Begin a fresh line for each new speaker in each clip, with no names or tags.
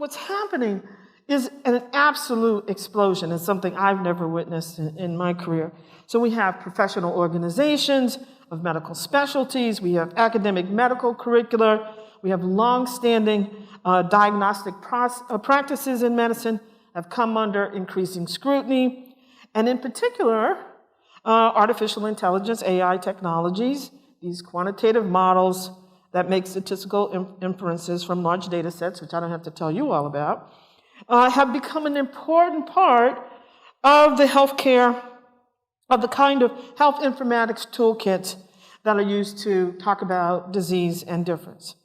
what's happening is an absolute explosion. It's something I've never witnessed in my career. So we have professional organizations of medical specialties, we have academic medical curricula, we have long-standing diagnostic practices in medicine have come under increasing scrutiny, and in particular, artificial intelligence, AI technologies, these quantitative models that make statistical inferences from large data sets, which I don't have to tell you all about, have become an important part of the healthcare, of the kind of health informatics toolkits that are used to talk about disease and difference.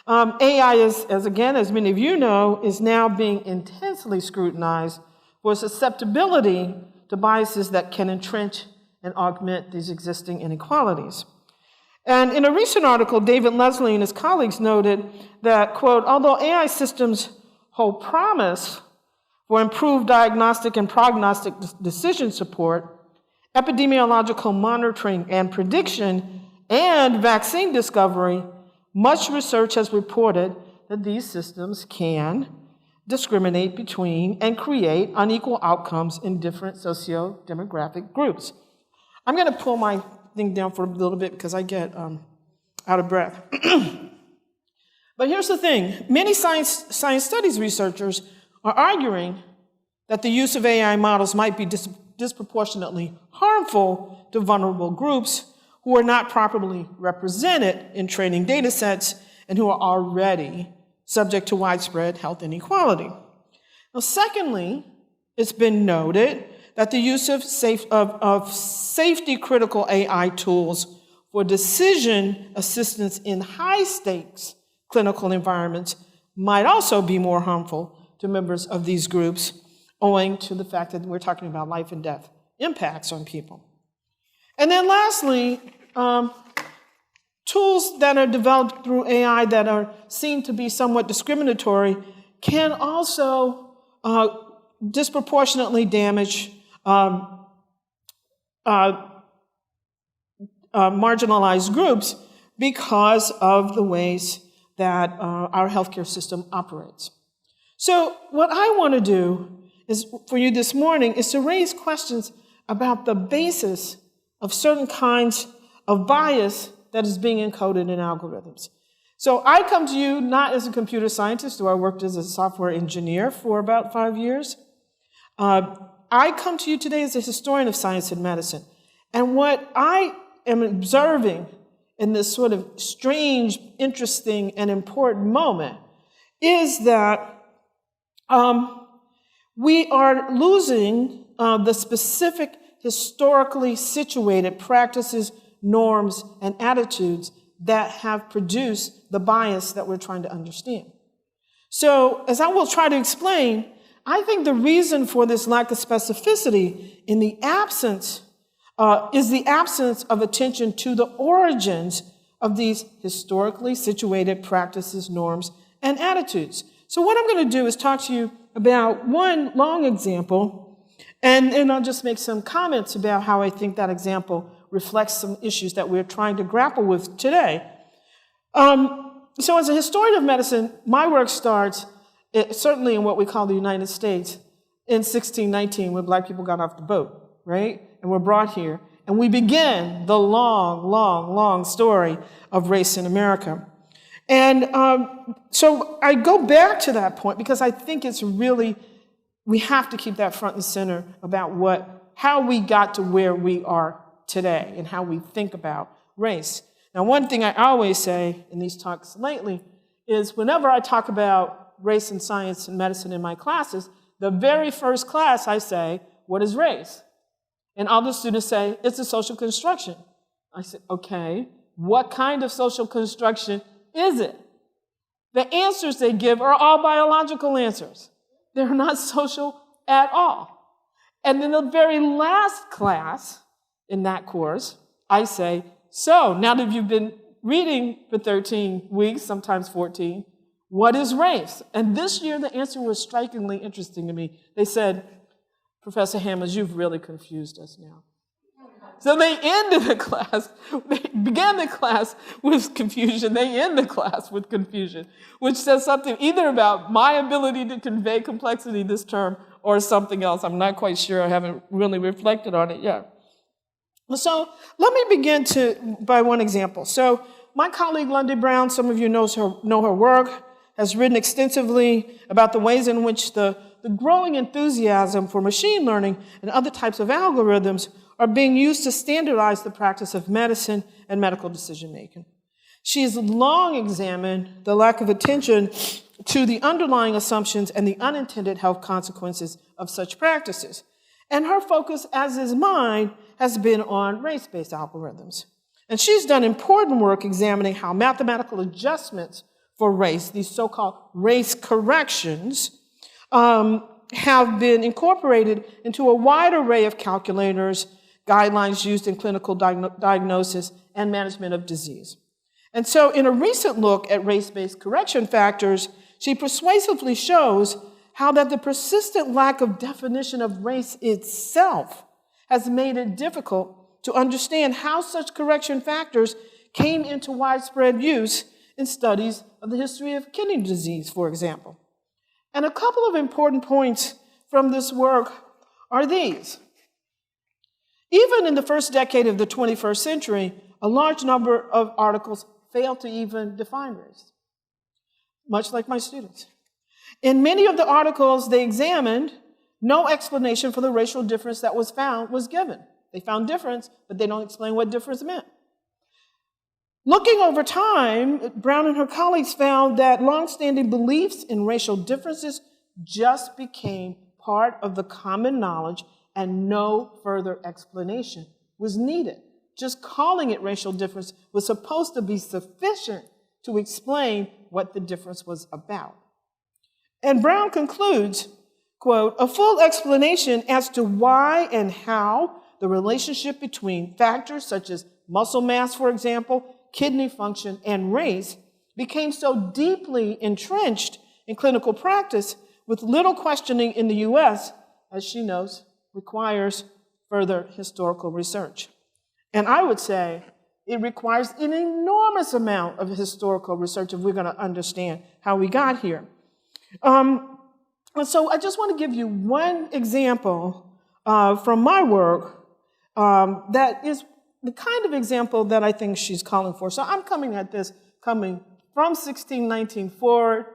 AI is, as many of you know, is now being intensely scrutinized for susceptibility to biases that can entrench and augment these existing inequalities. And in a recent article, David Leslie and his colleagues noted that, quote, although AI systems hold promise for improved diagnostic and prognostic decision support, epidemiological monitoring and prediction, and vaccine discovery, much research has reported that these systems can discriminate between and create unequal outcomes in different socio-demographic groups. I'm going to pull my thing down for a little bit because I get out of breath. But here's the thing. Many science studies researchers are arguing that the use of AI models might be disproportionately harmful to vulnerable groups who are not properly represented in training data sets and who are already subject to widespread health inequality. Now, secondly, it's been noted that the use of safety-critical AI tools for decision assistance in high-stakes clinical environments might also be more harmful to members of these groups, owing to the fact that we're talking about life and death impacts on people. And then lastly, tools that are developed through AI that are seen to be somewhat discriminatory can also disproportionately damage marginalized groups because of the ways that our healthcare system operates. So what I want to do is for you this morning is to raise questions about the basis of certain kinds of bias that is being encoded in algorithms. So I come to you not as a computer scientist, though I worked as a software engineer for about 5 years. I come to you today as a historian of science and medicine. And what I am observing in this sort of strange, interesting, and important moment is that we are losing the specific historically situated practices, norms, and attitudes that have produced the bias that we're trying to understand. So, as I will try to explain, I think the reason for this lack of specificity in the absence is the absence of attention to the origins of these historically situated practices, norms, and attitudes. So what I'm going to do is talk to you about one long example, and then I'll just make some comments about how I think that example reflects some issues that we're trying to grapple with today. So as a historian of medicine, my work starts certainly in what we call the United States in 1619 when Black people got off the boat, right? And were brought here. And we begin the long, long, long story of race in America. And so I go back to that point because I think it's really, we have to keep that front and center about how we got to where we are today and how we think about race. Now, one thing I always say in these talks lately is whenever I talk about race and science and medicine in my classes, the very first class I say, what is race? And all the students say, it's a social construction. I said, okay, what kind of social construction is it? The answers they give are all biological answers. They're not social at all. And then the very last class in that course, I say, so now that you've been reading for 13 weeks, sometimes 14, what is race? And this year the answer was strikingly interesting to me. They said, Professor Hammonds, you've really confused us now. So they ended the class, they began the class with confusion, they end the class with confusion, which says something either about my ability to convey complexity this term or something else. I'm not quite sure, I haven't really reflected on it yet. So let me begin by one example. So my colleague Lundy Brown, some of you know her work, has written extensively about the ways in which the growing enthusiasm for machine learning and other types of algorithms are being used to standardize the practice of medicine and medical decision-making. She has long examined the lack of attention to the underlying assumptions and the unintended health consequences of such practices. And her focus, as is mine, has been on race-based algorithms. And she's done important work examining how mathematical adjustments for race, these so-called race corrections, have been incorporated into a wide array of calculators, guidelines used in clinical diagnosis and management of disease. And so in a recent look at race-based correction factors, she persuasively shows how that the persistent lack of definition of race itself has made it difficult to understand how such correction factors came into widespread use in studies of the history of kidney disease, for example. And a couple of important points from this work are these. Even in the first decade of the 21st century, a large number of articles failed to even define race, much like my students. In many of the articles they examined, no explanation for the racial difference that was found was given. They found difference, but they don't explain what difference meant. Looking over time, Brown and her colleagues found that longstanding beliefs in racial differences just became part of the common knowledge and no further explanation was needed. Just calling it racial difference was supposed to be sufficient to explain what the difference was about. And Brown concludes, quote, a full explanation as to why and how the relationship between factors such as muscle mass, for example, kidney function, and race became so deeply entrenched in clinical practice with little questioning in the U.S., as she knows, requires further historical research. And I would say it requires an enormous amount of historical research if we're going to understand how we got here. And so I just want to give you one example from my work that is the kind of example that I think she's calling for. So I'm coming at this from 1619 forward,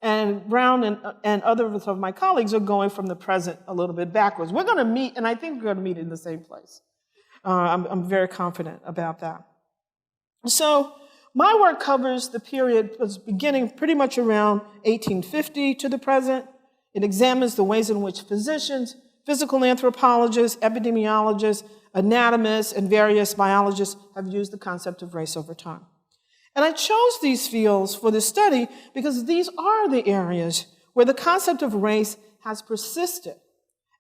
and Brown and others of my colleagues are going from the present a little bit backwards. We're going to meet, and I think we're going to meet in the same place. I'm very confident about that. So my work covers the period beginning pretty much around 1850 to the present. It examines the ways in which physicians, physical anthropologists, epidemiologists, anatomists, and various biologists have used the concept of race over time. And I chose these fields for this study because these are the areas where the concept of race has persisted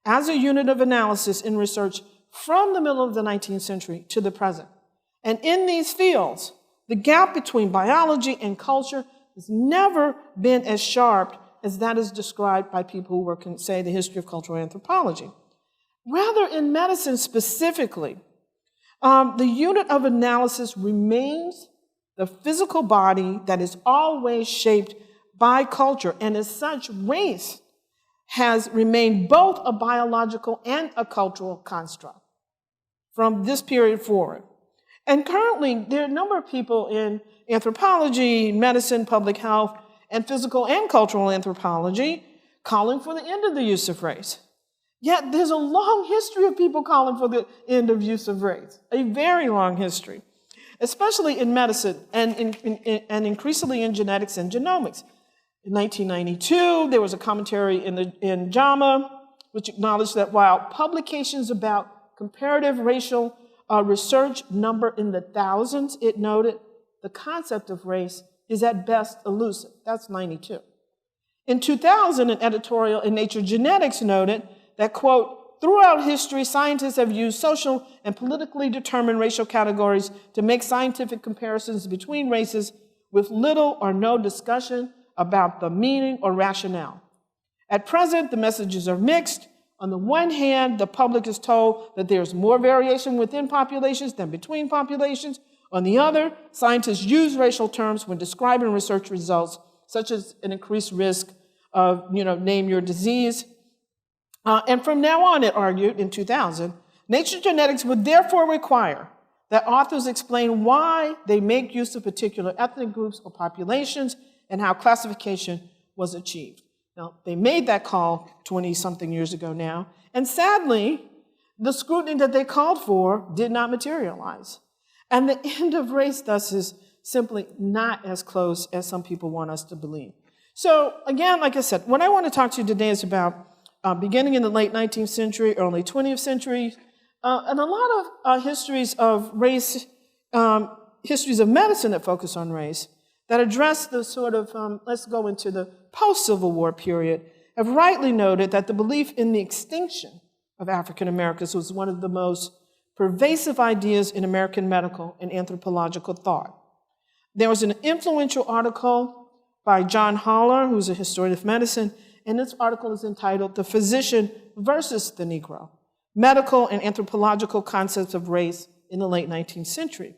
as a unit of analysis in research from the middle of the 19th century to the present. And in these fields, the gap between biology and culture has never been as sharp as that is described by people who work in, say, the history of cultural anthropology. Rather, in medicine specifically, the unit of analysis remains the physical body that is always shaped by culture, and as such, race has remained both a biological and a cultural construct from this period forward. And currently, there are a number of people in anthropology, medicine, public health, and physical and cultural anthropology calling for the end of the use of race. Yet there's a long history of people calling for the end of use of race, a very long history, especially in medicine and increasingly in genetics and genomics. In 1992, there was a commentary in JAMA which acknowledged that while publications about comparative racial research number in the thousands, it noted the concept of race is at best elusive. That's 92. In 2000, an editorial in Nature Genetics noted that, quote, throughout history, scientists have used social and politically determined racial categories to make scientific comparisons between races with little or no discussion about the meaning or rationale. At present, the messages are mixed On the one hand, the public is told that there's more variation within populations than between populations. On the other, scientists use racial terms when describing research results, such as an increased risk of, name your disease. And from now on, it argued in 2000, nature genetics would therefore require that authors explain why they make use of particular ethnic groups or populations and how classification was achieved. Now, they made that call 20-something years ago now, and sadly, the scrutiny that they called for did not materialize. And the end of race, thus, is simply not as close as some people want us to believe. So, again, like I said, what I want to talk to you today is about beginning in the late 19th century, early 20th century, and a lot of histories of race, histories of medicine that focus on race, that address the sort of, let's go into the post-Civil War period, have rightly noted that the belief in the extinction of African Americans was one of the most pervasive ideas in American medical and anthropological thought. There was an influential article by John Haller, who's a historian of medicine, and this article is entitled "The Physician versus the Negro: Medical and Anthropological Concepts of Race in the Late 19th Century."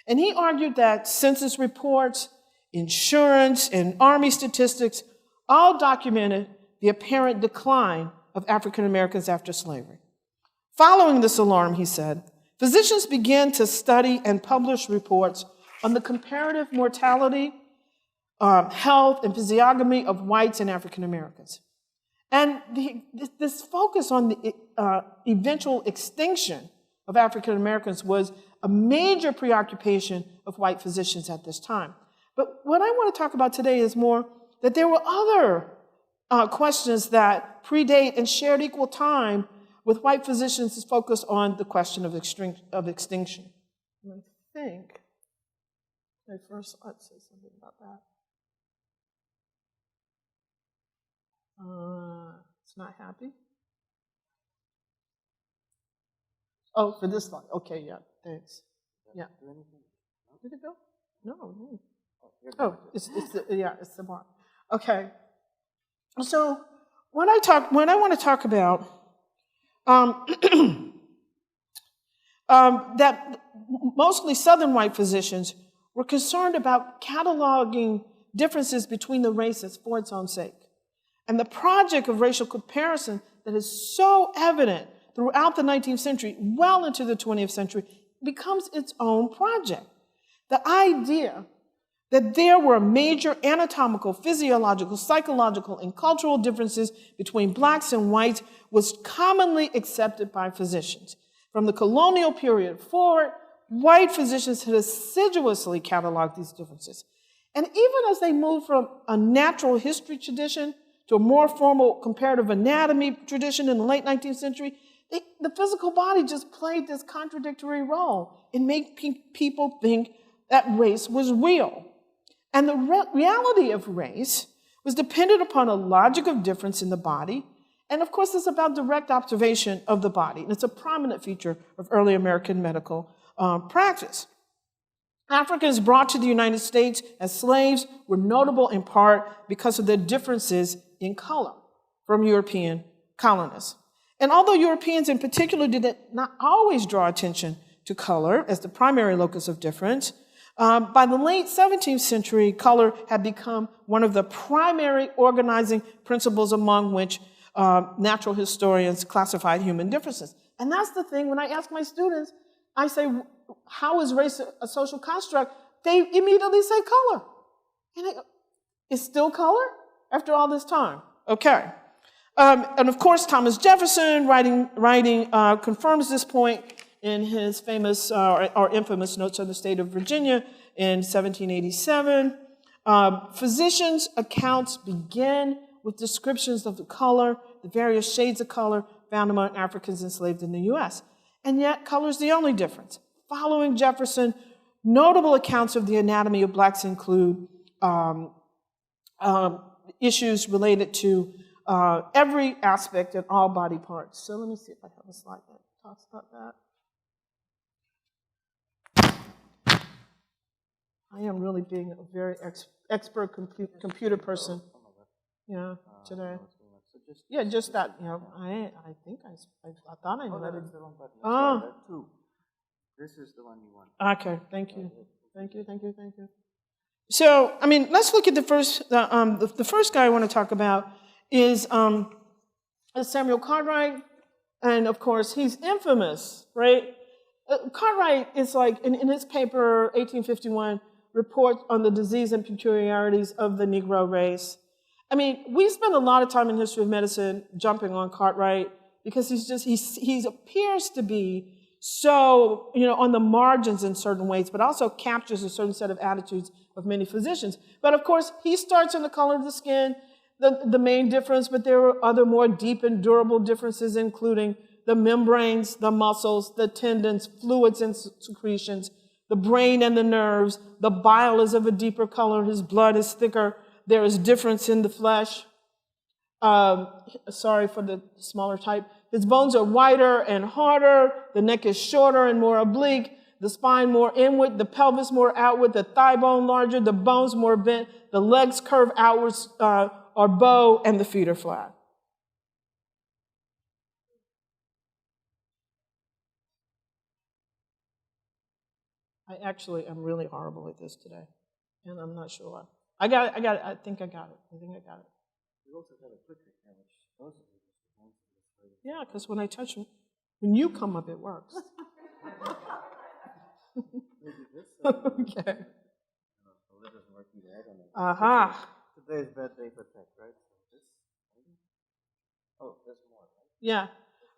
And he argued that census reports, insurance, and army statistics all documented the apparent decline of African Americans after slavery. Following this alarm, he said, physicians began to study and publish reports on the comparative mortality, health, and physiognomy of whites and African Americans. And this focus on the eventual extinction of African Americans was a major preoccupation of white physicians at this time. But what I want to talk about today is more that there were other questions that predate and shared equal time with white physicians focused on the question of extinction. And I think, first, let's say something about that. It's not happy. Oh, for this slide. Okay, yeah, thanks. Yeah. Did it go? No. Oh, it's the mark. Okay. So when I want to talk about that mostly Southern white physicians were concerned about cataloging differences between the races for its own sake. And the project of racial comparison that is so evident throughout the 19th century, well into the 20th century, becomes its own project. The idea that there were major anatomical, physiological, psychological, and cultural differences between blacks and whites was commonly accepted by physicians. From the colonial period forward, white physicians had assiduously cataloged these differences. And even as they moved from a natural history tradition to a more formal comparative anatomy tradition in the late 19th century, the physical body just played this contradictory role in making people think that race was real. And the reality of race was dependent upon a logic of difference in the body. And of course, it's about direct observation of the body. And it's a prominent feature of early American medical practice. Africans brought to the United States as slaves were notable in part because of their differences in color from European colonists. And although Europeans in particular did not always draw attention to color as the primary locus of difference, by the late 17th century, color had become one of the primary organizing principles among which natural historians classified human differences. And that's the thing, when I ask my students, I say, how is race a social construct? They immediately say color. And I go, it's still color after all this time? Okay. And of course, Thomas Jefferson, writing confirms this point in his famous or infamous Notes on the State of Virginia in 1787. Physicians' accounts begin with descriptions of the color, the various shades of color found among Africans enslaved in the U.S. And yet, color is the only difference. Following Jefferson, notable accounts of the anatomy of blacks include issues related to every aspect and all body parts. So let me see if I have a slide that talks about that. I am really being a very expert computer person, today. Yeah, just that, I think I thought I knew
that
it.
is the wrong button.
Oh.
There are two. This is the one you want.
Okay, thank you. Thank you. So, I mean, let's look at the first guy I want to talk about is Samuel Cartwright. And of course, he's infamous, right? Cartwright is like, in his paper, 1851, report on the disease and peculiarities of the Negro race. I mean, we spend a lot of time in history of medicine jumping on Cartwright because he appears to be so, on the margins in certain ways, but also captures a certain set of attitudes of many physicians. But of course, he starts in the color of the skin, the main difference, but there are other more deep and durable differences, including the membranes, the muscles, the tendons, fluids and secretions, the brain and the nerves. The bile is of a deeper color, his blood is thicker, there is difference in the flesh. Sorry for the smaller type. His bones are wider and harder, the neck is shorter and more oblique, the spine more inward, the pelvis more outward, the thigh bone larger, the bones more bent, the legs curve outwards or bow, and the feet are flat. I actually am really horrible at this today, and I'm not sure. I got it. I think I got it.
You also have a clicker here, which also
yeah, because when you come up, it works.
maybe this.
Okay.
So that doesn't work either. I don't know.
Aha.
Today's bad day for tech, right? So this. Maybe? Oh, there's more. Right?
Yeah.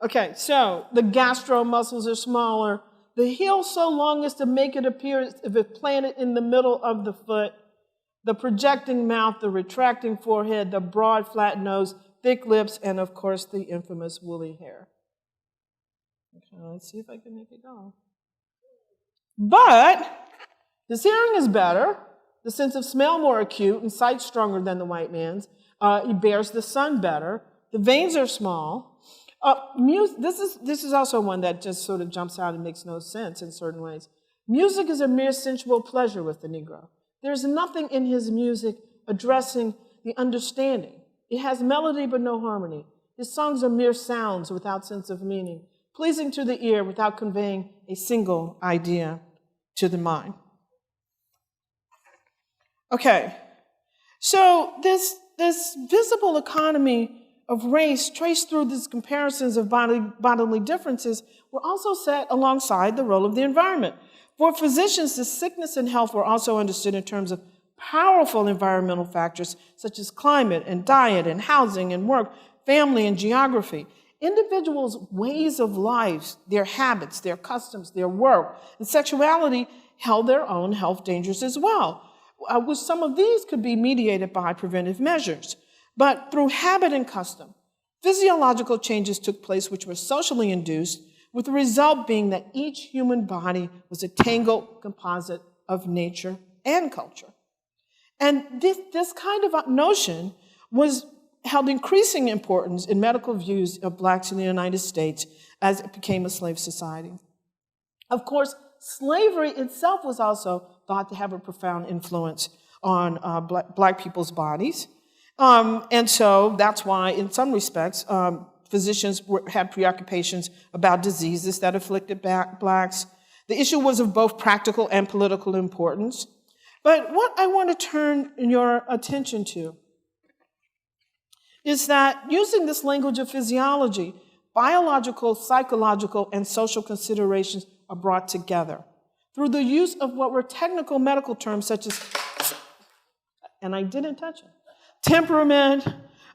Okay. So the gastro muscles are smaller. The heel so long as to make it appear as if it's planted in the middle of the foot. The projecting mouth, the retracting forehead, the broad flat nose, thick lips, and of course the infamous woolly hair. Okay, let's see if I can make it go. But his hearing is better, the sense of smell more acute, and sight stronger than the white man's. He bears the sun better. The veins are small. This is also one that just sort of jumps out and makes no sense in certain ways. Music is a mere sensual pleasure with the Negro. There's nothing in his music addressing the understanding. It has melody but no harmony. His songs are mere sounds without sense of meaning, pleasing to the ear without conveying a single idea to the mind. Okay, so this visible economy of race traced through these comparisons of bodily differences were also set alongside the role of the environment. For physicians, the sickness and health were also understood in terms of powerful environmental factors such as climate and diet and housing and work, family and geography. Individuals' ways of life, their habits, their customs, their work, and sexuality held their own health dangers as well, which some of these could be mediated by preventive measures. But through habit and custom, physiological changes took place which were socially induced, with the result being that each human body was a tangled composite of nature and culture. And this kind of notion was held increasing importance in medical views of blacks in the United States as it became a slave society. Of course, slavery itself was also thought to have a profound influence on black people's bodies. And so that's why, in some respects, physicians had preoccupations about diseases that afflicted blacks. The issue was of both practical and political importance. But what I want to turn your attention to is that using this language of physiology, biological, psychological, and social considerations are brought together through the use of what were technical medical terms such as, and I didn't touch it, temperament,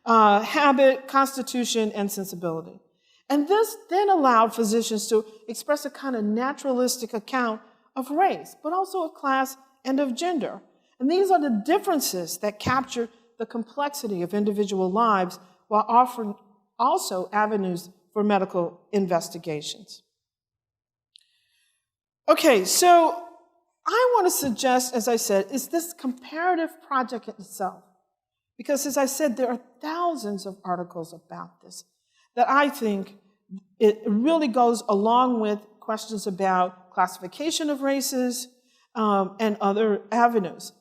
habit, constitution, and sensibility. And this then allowed physicians to express a kind of naturalistic account of race, but also of class and of gender. And these are the differences that capture the complexity of individual lives while offering also avenues for medical investigations. Okay, so I want to suggest, as I said, is this comparative project itself. Because as I said, there are thousands of articles about this that I think it really goes along with questions about classification of races and other avenues.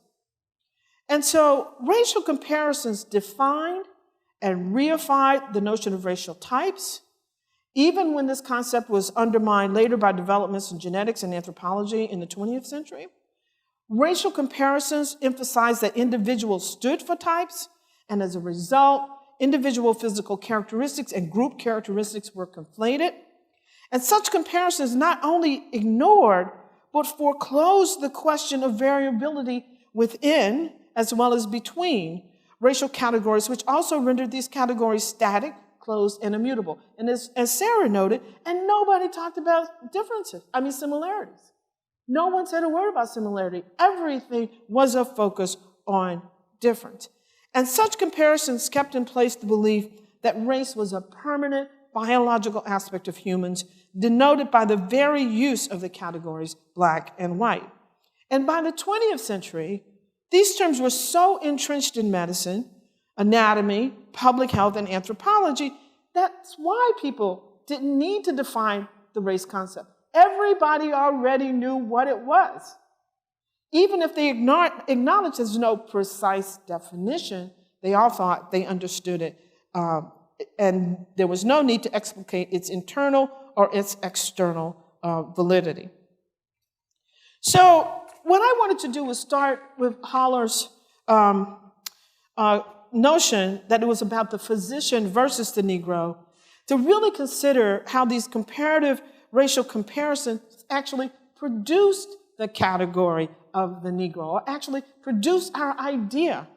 And so racial comparisons defined and reified the notion of racial types, even when this concept was undermined later by developments in genetics and anthropology in the 20th century. Racial comparisons emphasized that individuals stood for types, and as a result, individual physical characteristics and group characteristics were conflated. And such comparisons not only ignored, but foreclosed the question of variability within, as well as between, racial categories, which also rendered these categories static, closed, and immutable. And as Sarah noted, and nobody talked about similarities. No one said a word about similarity. Everything was a focus on difference. And such comparisons kept in place the belief that race was a permanent biological aspect of humans, denoted by the very use of the categories black and white. And by the 20th century, these terms were so entrenched in medicine, anatomy, public health, and anthropology, that's why people didn't need to define the race concept. Everybody already knew what it was. Even if they acknowledged there's no precise definition, they all thought they understood it, and there was no need to explicate its internal or its external validity. So what I wanted to do was start with Haller's notion that it was about the physician versus the Negro, to really consider how these comparative racial comparisons actually produced the category of the Negro, or actually produced our idea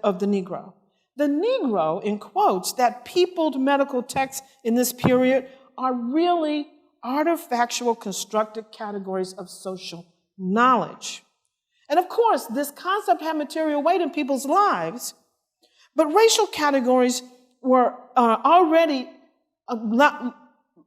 of the Negro. The Negro, in quotes, that peopled medical texts in this period are really artifactual constructed categories of social knowledge. And of course, this concept had material weight in people's lives, but racial categories were already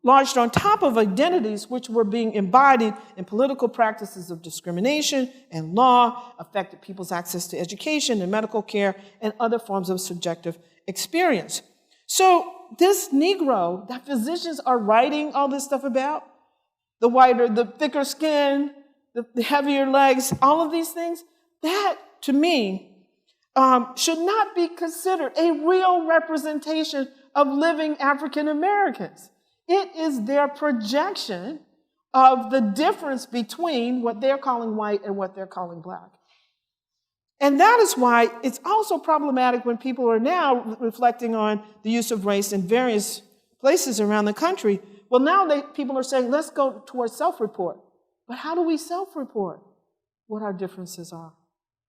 lodged on top of identities which were being embodied in political practices of discrimination and law, affected people's access to education and medical care and other forms of subjective experience. So this Negro that physicians are writing all this stuff about, the thicker skin, the heavier legs, all of these things, that to me should not be considered a real representation of living African Americans. It is their projection of the difference between what they're calling white and what they're calling black. And that is why it's also problematic when people are now reflecting on the use of race in various places around the country. Well, now people are saying, let's go towards self-report. But how do we self-report what our differences are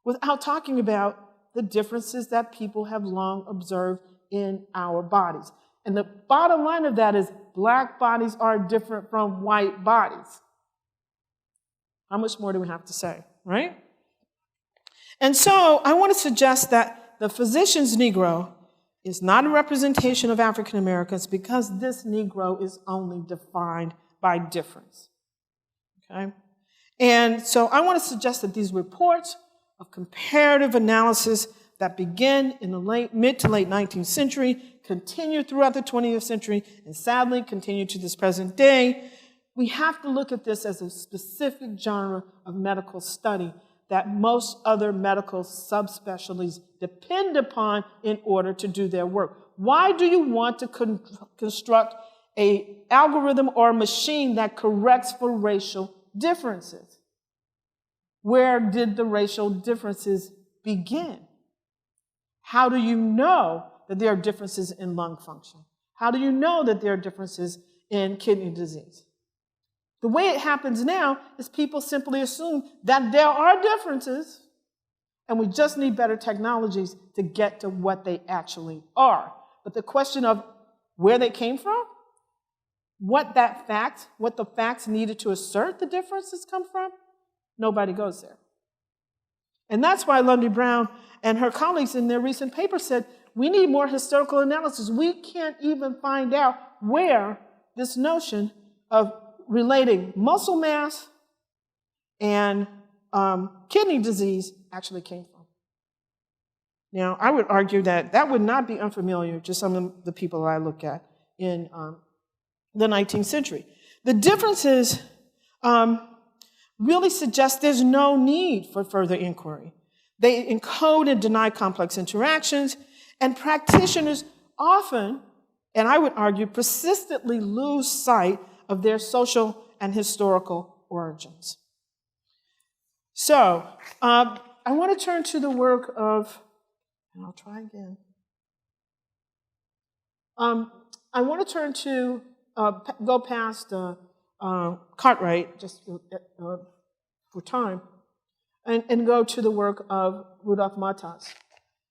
without talking about the differences that people have long observed in our bodies? And the bottom line of that is black bodies are different from white bodies. How much more do we have to say, right? And so I want to suggest that the physician's Negro is not a representation of African Americans because this Negro is only defined by difference. Okay? And so I want to suggest that these reports of comparative analysis that begin in the mid to late 19th century, continue throughout the 20th century, and sadly continue to this present day. We have to look at this as a specific genre of medical study that most other medical subspecialties depend upon in order to do their work. Why do you want to construct an algorithm or a machine that corrects for racial differences? Where did the racial differences begin? How do you know that there are differences in lung function? How do you know that there are differences in kidney disease? The way it happens now is people simply assume that there are differences, and we just need better technologies to get to what they actually are. But the question of where they came from, what the facts needed to assert the differences come from, nobody goes there. And that's why Lundy Brown and her colleagues in their recent paper said, we need more historical analysis. We can't even find out where this notion of relating muscle mass and kidney disease actually came from. Now, I would argue that that would not be unfamiliar to some of the people I look at in the 19th century. The differences really suggest there's no need for further inquiry. They encode and deny complex interactions, and practitioners often, and I would argue persistently, lose sight of their social and historical origins. So, I want to turn to the work of, and I'll try again. I want to turn to, go past Cartwright, just for time, and go to the work of Rudolf Matas.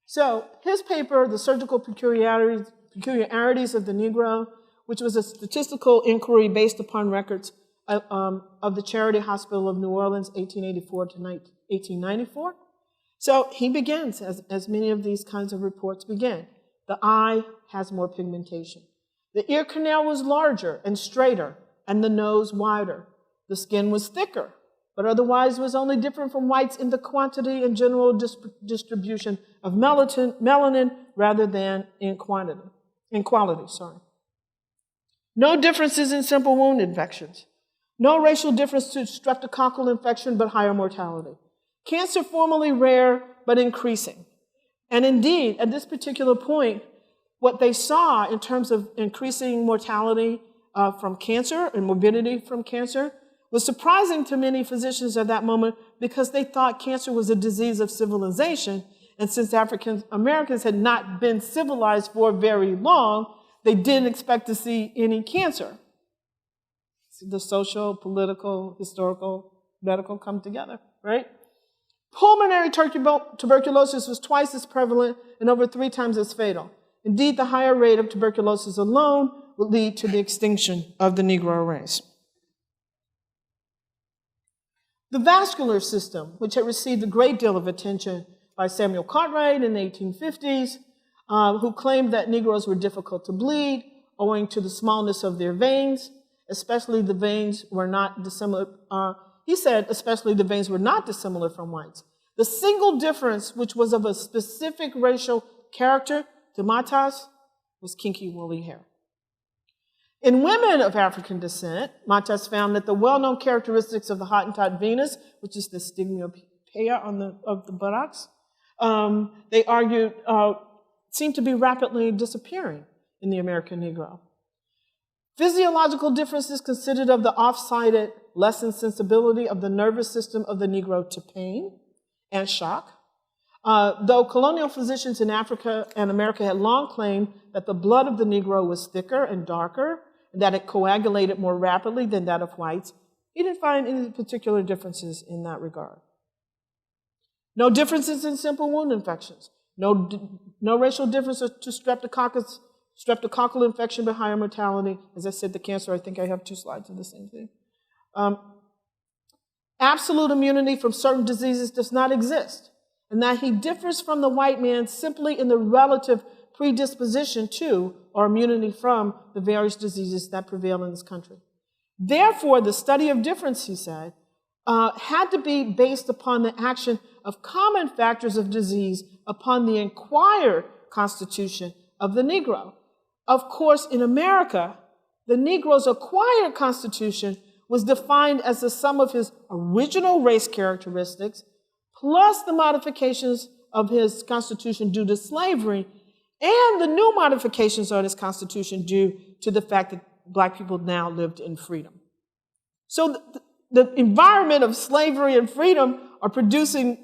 So his paper, The Surgical Peculiarities of the Negro, which was a statistical inquiry based upon records of the Charity Hospital of New Orleans, 1884 to 1894. So he begins, as many of these kinds of reports begin. The eye has more pigmentation. The ear canal was larger and straighter, and the nose wider. The skin was thicker, but otherwise was only different from whites in the quantity and general distribution of melanin rather than in quality. No differences in simple wound infections. No racial difference to streptococcal infection, but higher mortality. Cancer formerly rare, but increasing. And indeed, at this particular point, what they saw in terms of increasing mortality from cancer and morbidity from cancer was surprising to many physicians at that moment because they thought cancer was a disease of civilization. And since African Americans had not been civilized for very long, they didn't expect to see any cancer. The social, political, historical, medical come together, right? Pulmonary tuberculosis was twice as prevalent and over 3 times as fatal. Indeed, the higher rate of tuberculosis alone would lead to the extinction of the Negro race. The vascular system, which had received a great deal of attention by Samuel Cartwright in the 1850s, who claimed that Negroes were difficult to bleed owing to the smallness of their veins, especially the veins were not dissimilar. He said, especially the veins were not dissimilar from whites. The single difference, which was of a specific racial character to Matas, was kinky woolly hair. In women of African descent, Matas found that the well-known characteristics of the Hottentot Venus, which is the stigmopea of the buttocks, they argued seemed to be rapidly disappearing in the American Negro. Physiological differences consisted of the off-sided, lessened sensibility of the nervous system of the Negro to pain and shock. Though colonial physicians in Africa and America had long claimed that the blood of the Negro was thicker and darker, and that it coagulated more rapidly than that of whites, he didn't find any particular differences in that regard. No differences in simple wound infections. No racial difference to streptococcal infection, but higher mortality. As I said, the cancer, I think I have 2 slides of the same thing. Absolute immunity from certain diseases does not exist, and that he differs from the white man simply in the relative predisposition to or immunity from the various diseases that prevail in this country. Therefore, the study of difference, he said, had to be based upon the action of common factors of disease upon the acquired constitution of the Negro. Of course, in America, the Negro's acquired constitution was defined as the sum of his original race characteristics plus the modifications of his constitution due to slavery and the new modifications on his constitution due to the fact that black people now lived in freedom. So the environment of slavery and freedom are producing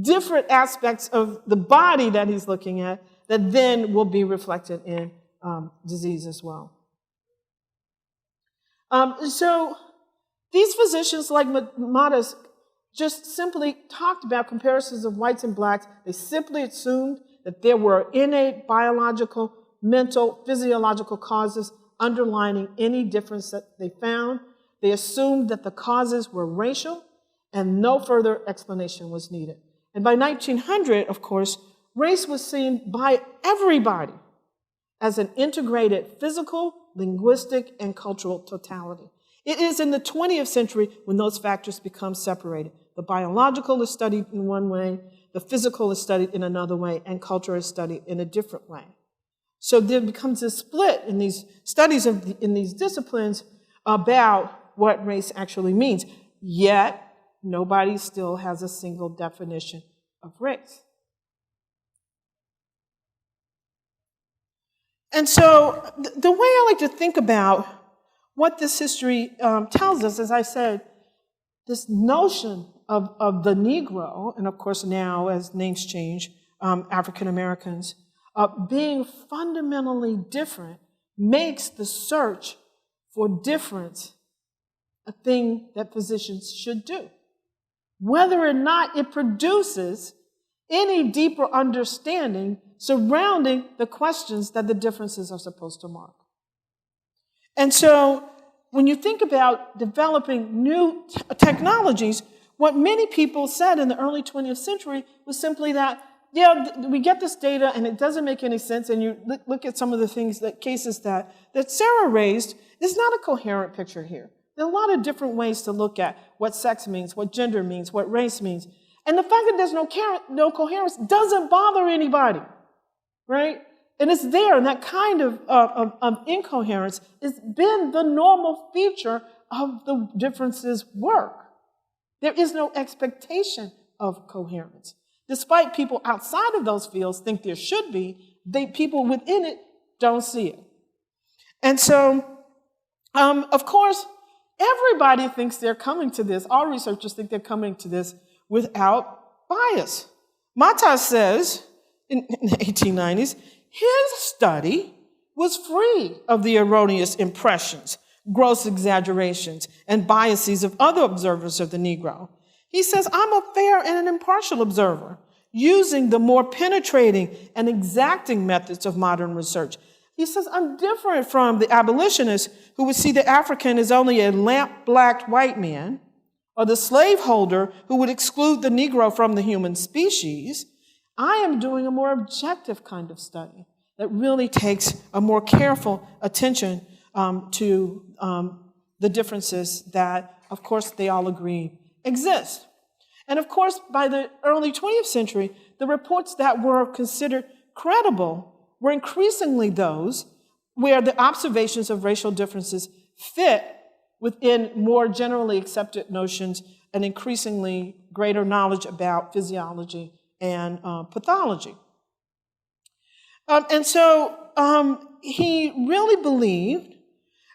different aspects of the body that he's looking at that then will be reflected in disease as well. So these physicians like Matas just simply talked about comparisons of whites and blacks. They simply assumed that there were innate biological, mental, physiological causes underlining any difference that they found. They assumed that the causes were racial and no further explanation was needed. And by 1900, of course, race was seen by everybody as an integrated physical, linguistic, and cultural totality. It is in the 20th century when those factors become separated. The biological is studied in one way, the physical is studied in another way, and culture is studied in a different way. So there becomes a split in these studies in these disciplines about what race actually means. Yet, nobody still has a single definition of race. And so the way I like to think about what this history tells us, as I said, this notion of the Negro, and of course now as names change, African Americans, being fundamentally different makes the search for difference a thing that physicians should do. Whether or not it produces any deeper understanding surrounding the questions that the differences are supposed to mark. And so when you think about developing new technologies, what many people said in the early 20th century was simply that, yeah, we get this data and it doesn't make any sense, and you look at some of the things, cases that Sarah raised, there's not a coherent picture here. There are a lot of different ways to look at what sex means, what gender means, what race means. And the fact that there's no coherence doesn't bother anybody, right? And it's there, and that kind of incoherence has been the normal feature of the differences work. There is no expectation of coherence. Despite people outside of those fields think there should be, people within it don't see it. And so, of course, everybody thinks they're coming to this, all researchers think they're coming to this without bias. Matas says, in the 1890s, his study was free of the erroneous impressions, gross exaggerations, and biases of other observers of the Negro. He says, I'm a fair and an impartial observer, using the more penetrating and exacting methods of modern research. He says, I'm different from the abolitionists who would see the African as only a lamp-blacked white man, or the slaveholder who would exclude the Negro from the human species. I am doing a more objective kind of study that really takes a more careful attention to the differences that, of course, they all agree exist. And of course, by the early 20th century, the reports that were considered credible were increasingly those where the observations of racial differences fit within more generally accepted notions and increasingly greater knowledge about physiology and pathology. And so he really believed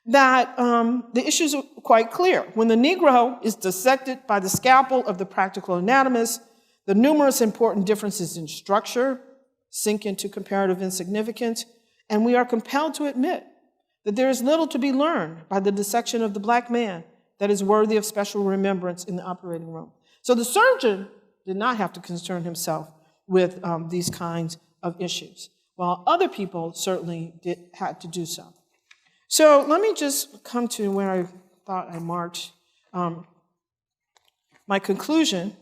that the issues are quite clear. When the Negro is dissected by the scalpel of the practical anatomist, the numerous important differences in structure sink into comparative insignificance, and we are compelled to admit that there is little to be learned by the dissection of the black man that is worthy of special remembrance in the operating room. So the surgeon did not have to concern himself with these kinds of issues, while other people certainly had to do so. So let me just come to where I thought I marked my conclusion.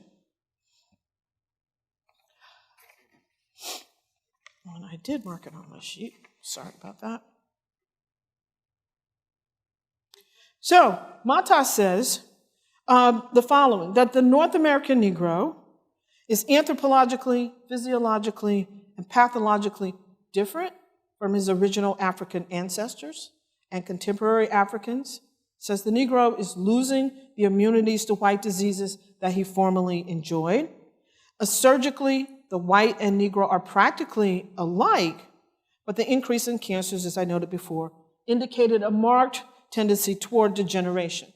And I did mark it on my sheet. Sorry about that. So Matas says the following, that the North American Negro is anthropologically, physiologically, and pathologically different from his original African ancestors and contemporary Africans. Says the Negro is losing the immunities to white diseases that he formerly enjoyed. Surgically, the white and Negro are practically alike, but the increase in cancers, as I noted before, indicated a marked tendency toward degeneration.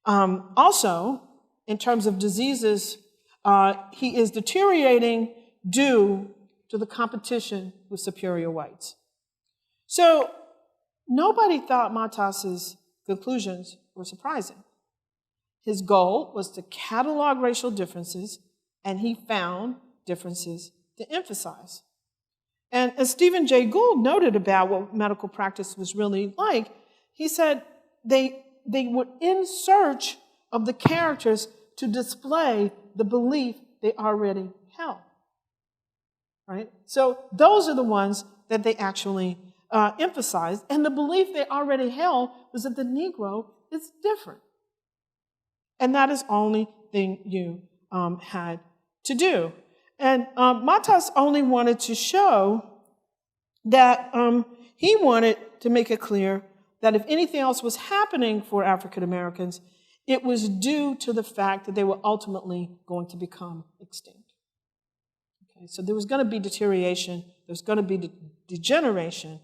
Also, in terms of diseases, he is deteriorating due to the competition with superior whites. So nobody thought Matas's conclusions were surprising. His goal was to catalog racial differences, and he found differences to emphasize. And as Stephen Jay Gould noted about what medical practice was really like, he said they were in search of the characters to display the belief they already held. Right? So those are the ones that they actually emphasized, and the belief they already held was that the Negro is different. And that is the only thing you had to do. And Matas only wanted to show that he wanted to make it clear that if anything else was happening for African Americans, it was due to the fact that they were ultimately going to become extinct. Okay, so there was going to be deterioration, there was going to be degeneration,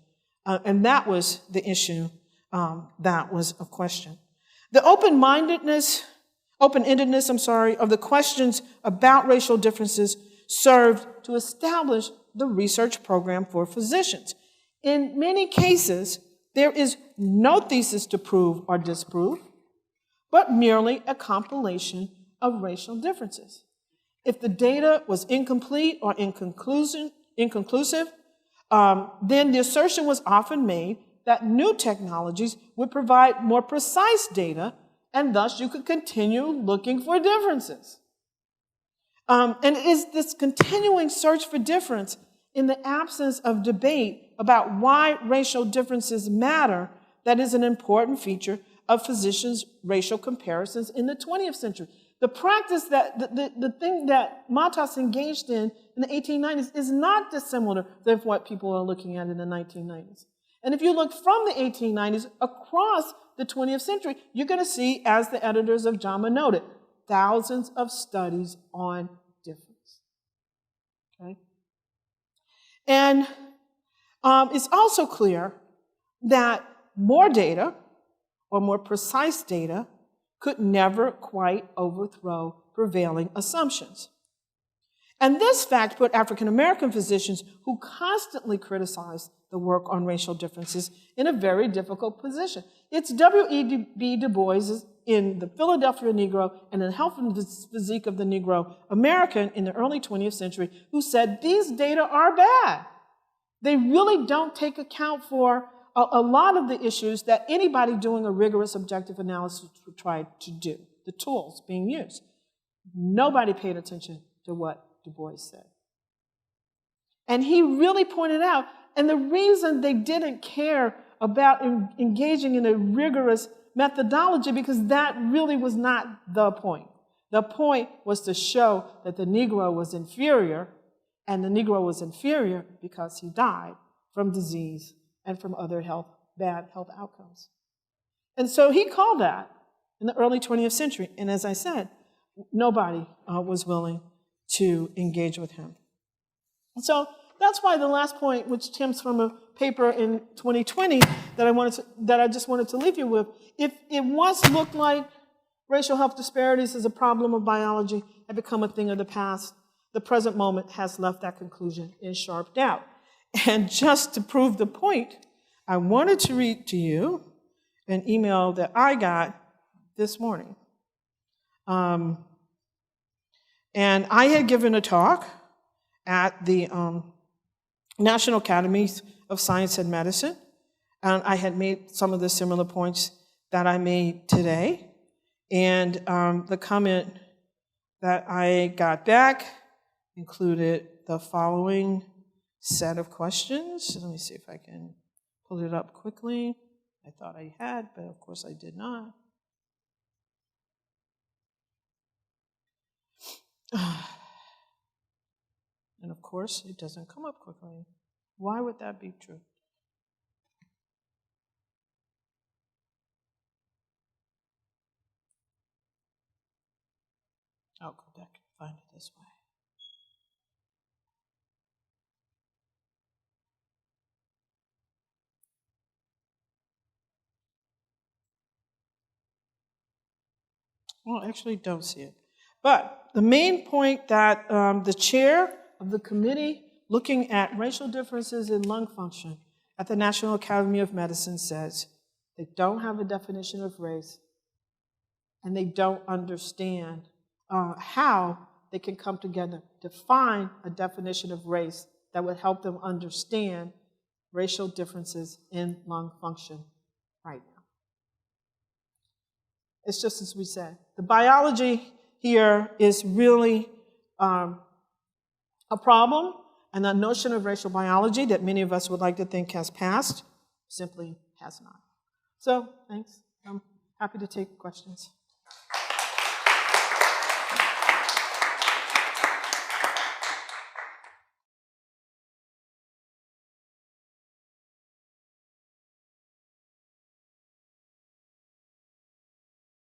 And that was the issue that was of question. The open-endedness, of the questions about racial differences served to establish the research program for physicians. In many cases, there is no thesis to prove or disprove, but merely a compilation of racial differences. If the data was incomplete or inconclusive, then the assertion was often made that new technologies would provide more precise data, and thus you could continue looking for differences. And it is this continuing search for difference in the absence of debate about why racial differences matter that is an important feature of physicians' racial comparisons in the 20th century. The practice that, the thing that Matas engaged in the 1890s is not dissimilar than what people are looking at in the 1990s. And if you look from the 1890s across the 20th century, you're going to see, as the editors of JAMA noted, thousands of studies on difference. Okay? And it's also clear that more data, or more precise data, could never quite overthrow prevailing assumptions. And this fact put African American physicians who constantly criticized the work on racial differences in a very difficult position. It's W.E.B. Du Bois in The Philadelphia Negro and in Health and Physique of the Negro American in the early 20th century who said these data are bad. They really don't take account for a lot of the issues that anybody doing a rigorous objective analysis would try to do, the tools being used. Nobody paid attention to what Du Bois said. And he really pointed out, and the reason they didn't care about engaging in a rigorous methodology, because that really was not the point. The point was to show that the Negro was inferior, and the Negro was inferior because he died from disease and from other bad health outcomes. And so he called that in the early 20th century. And as I said, nobody was willing to engage with him. And so that's why the last point, which stems from a paper in 2020 that I just wanted to leave you with, if it once looked like racial health disparities as a problem of biology had become a thing of the past, the present moment has left that conclusion in sharp doubt. And just to prove the point, I wanted to read to you an email that I got this morning. And I had given a talk at the National Academies of Science and Medicine, and I had made some of the similar points that I made today. And the comment that I got back included the following set of questions. Let me see if I can pull it up quickly. I thought I had, but of course I did not. And of course, it doesn't come up quickly. Why would that be true? I'll go back and find it this way. Well, I actually don't see it. But the main point that the chair of the committee looking at racial differences in lung function at the National Academy of Medicine says they don't have a definition of race, and they don't understand how they can come together to find a definition of race that would help them understand racial differences in lung function right now. It's just as we said. The biology here is really a problem, and the notion of racial biology that many of us would like to think has passed simply has not. So, thanks. I'm happy to take questions.